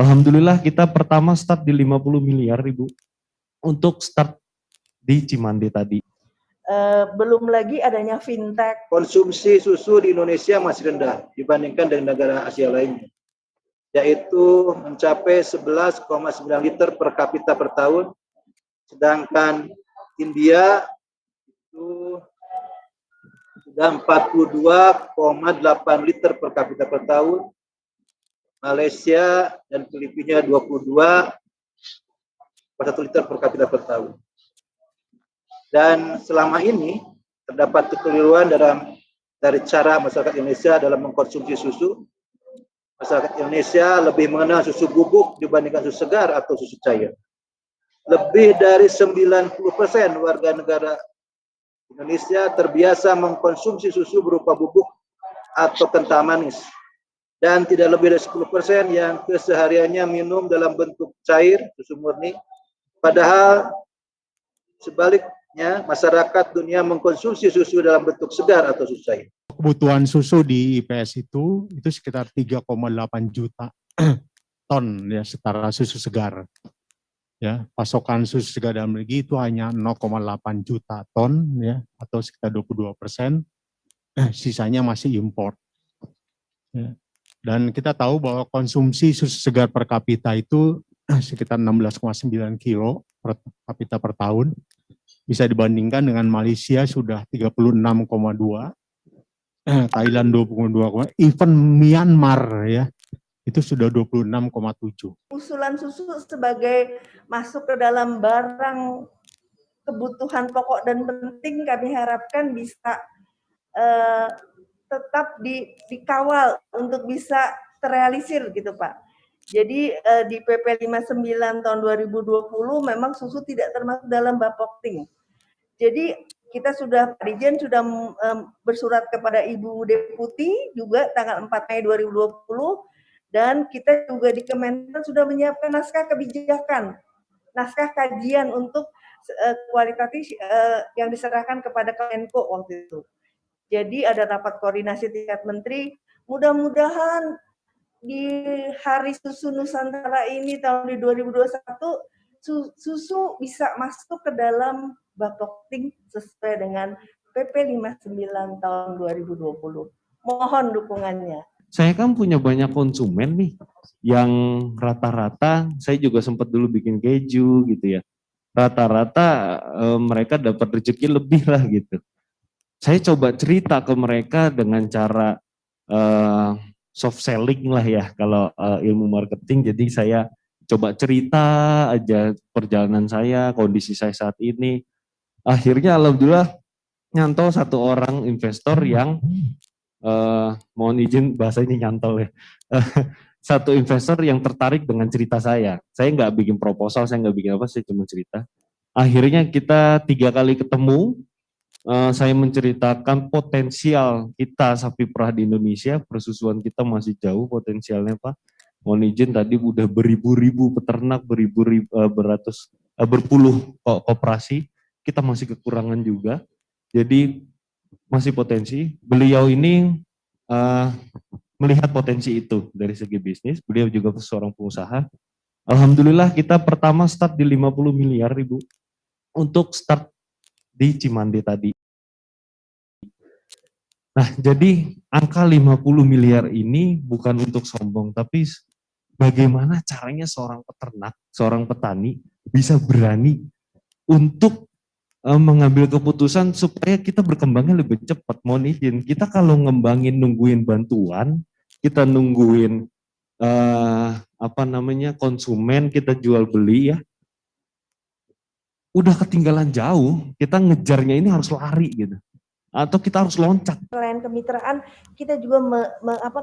Alhamdulillah kita pertama start di 50 miliar Ibu untuk start di Cimande tadi. Belum lagi adanya fintech. Konsumsi susu di Indonesia masih rendah dibandingkan dengan negara Asia lainnya, yaitu mencapai 11,9 liter per kapita per tahun, sedangkan India itu sudah 42,8 liter per kapita per tahun, Malaysia dan Filipina 22,1 liter per kapita per tahun. Dan selama ini terdapat kekeliruan dari cara masyarakat Indonesia dalam mengkonsumsi susu. Masyarakat Indonesia lebih mengenal susu bubuk dibandingkan susu segar atau susu cair. Lebih dari 90% warga negara Indonesia terbiasa mengkonsumsi susu berupa bubuk atau kental manis. Dan tidak lebih dari 10% yang kesehariannya minum dalam bentuk cair, susu murni. Padahal sebaliknya, masyarakat dunia mengkonsumsi susu dalam bentuk segar atau susu cair. Kebutuhan susu di IPS itu sekitar 3,8 juta ton ya setara susu segar. Ya, pasokan susu segar dalam negeri itu hanya 0,8 juta ton ya atau sekitar 22%. Sisanya masih impor. Ya. Dan kita tahu bahwa konsumsi susu segar per kapita itu sekitar 16,9 kilo per kapita per tahun. Bisa dibandingkan dengan Malaysia sudah 36,2, Thailand 22, even Myanmar ya itu sudah 26,7. Usulan susu sebagai masuk ke dalam barang kebutuhan pokok dan penting kami harapkan bisa tetap dikawal untuk bisa terrealisir gitu Pak. Jadi di PP 59 tahun 2020 memang susu tidak termasuk dalam Bapokting. Jadi kita sudah, Pak Dirjen sudah bersurat kepada Ibu Deputi juga tanggal 4 Mei 2020 dan kita juga di Kementan sudah menyiapkan naskah kebijakan, naskah kajian untuk kualitatif yang diserahkan kepada Kemenko waktu itu. Jadi ada rapat koordinasi tingkat menteri, mudah-mudahan di Hari Susu Nusantara ini tahun 2021 susu bisa masuk ke dalam Bapokting sesuai dengan PP 59 tahun 2020. Mohon dukungannya. Saya kan punya banyak konsumen nih, yang rata-rata saya juga sempat dulu bikin keju gitu ya. Rata-rata mereka dapat rezeki lebih lah gitu. Saya coba cerita ke mereka dengan cara soft selling lah ya kalau ilmu marketing. Jadi saya coba cerita aja perjalanan saya, kondisi saya saat ini. Akhirnya alhamdulillah nyantol satu orang investor yang mohon izin bahasa ini nyantol ya. Satu investor yang tertarik dengan cerita saya. Saya nggak bikin proposal, saya nggak bikin apa, saya cuma cerita. Akhirnya kita 3 kali ketemu, saya menceritakan potensial kita sapi perah di Indonesia, persusuan kita masih jauh potensialnya Pak. Mohon izin tadi udah beribu-ribu peternak, berpuluh koperasi, kita masih kekurangan juga. Jadi masih potensi. Beliau ini melihat potensi itu dari segi bisnis. Beliau juga seorang pengusaha. Alhamdulillah kita pertama start di 50 miliar Ibu untuk start di Cimande tadi. Nah, jadi angka 50 miliar ini bukan untuk sombong, tapi bagaimana caranya seorang peternak, seorang petani bisa berani untuk mengambil keputusan supaya kita berkembangnya lebih cepat. Mohon izin, kita kalau ngembangin nungguin bantuan, kita nungguin konsumen, kita jual beli ya, udah ketinggalan jauh. Kita ngejarnya ini harus lari gitu, atau kita harus loncat. Selain kemitraan, kita juga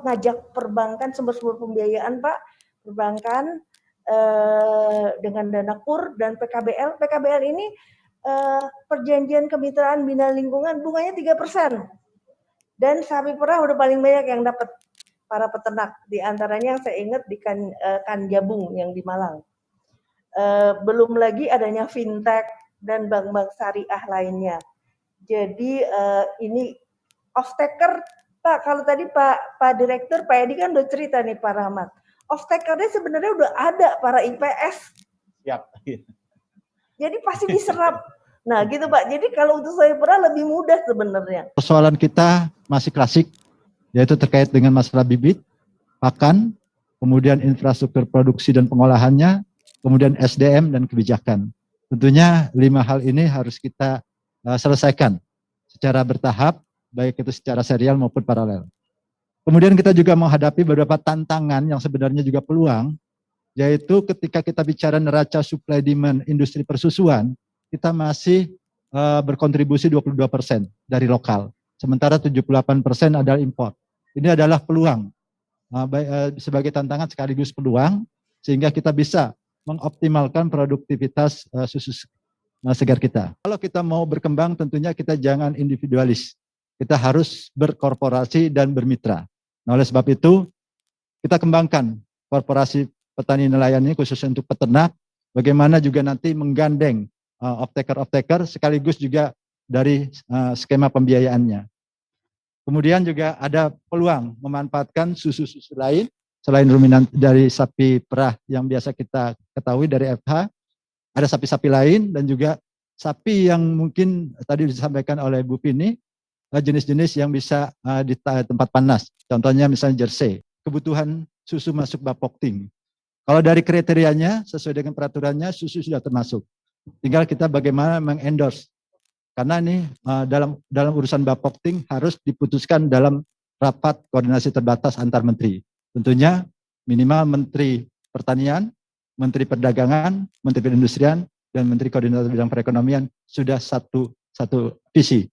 ngajak perbankan, sumber-sumber pembiayaan Pak, perbankan dengan dana KUR dan PKBL. PKBL ini perjanjian kemitraan bina lingkungan bunganya 3%. Dan sapi perah udah paling banyak yang dapat para peternak. Di antaranya yang saya ingat di Kanjabung yang di Malang. Belum lagi adanya fintech dan bank-bank syariah lainnya. Jadi ini off taker Pak, kalau tadi Pak Direktur, Pak Edi kan udah cerita nih Pak Rahmat. off takernya sebenarnya udah ada para IPS. Siap. Jadi pasti diserap. Nah gitu Pak, jadi kalau untuk soya perah lebih mudah sebenarnya. Persoalan kita masih klasik, yaitu terkait dengan masalah bibit, pakan, kemudian infrastruktur produksi dan pengolahannya, kemudian SDM dan kebijakan. Tentunya 5 hal ini harus kita selesaikan secara bertahap, baik itu secara serial maupun paralel. Kemudian kita juga menghadapi beberapa tantangan yang sebenarnya juga peluang, yaitu ketika kita bicara neraca supply demand industri persusuan, kita masih berkontribusi 22% dari lokal, sementara 78% adalah impor. Ini adalah peluang, sebagai tantangan sekaligus peluang, sehingga kita bisa mengoptimalkan produktivitas susu segar kita. Kalau kita mau berkembang, tentunya kita jangan individualis. Kita harus berkorporasi dan bermitra. Nah, oleh sebab itu, kita kembangkan korporasi petani nelayan ini khususnya untuk peternak, bagaimana juga nanti menggandeng off-taker sekaligus juga dari skema pembiayaannya. Kemudian juga ada peluang memanfaatkan susu-susu lain, selain ruminan dari sapi perah yang biasa kita ketahui dari FH, ada sapi-sapi lain dan juga sapi yang mungkin tadi disampaikan oleh Bu Pini, jenis-jenis yang bisa di tempat panas. Contohnya misalnya jersey. Kebutuhan susu masuk Bapokting. Kalau dari kriterianya, sesuai dengan peraturannya, susu sudah termasuk. Tinggal kita bagaimana mengendorse. Karena ini dalam urusan Bapokting harus diputuskan dalam rapat koordinasi terbatas antar menteri. Tentunya minimal Menteri Pertanian, Menteri Perdagangan, Menteri Perindustrian, dan Menteri Koordinator Bidang Perekonomian sudah satu visi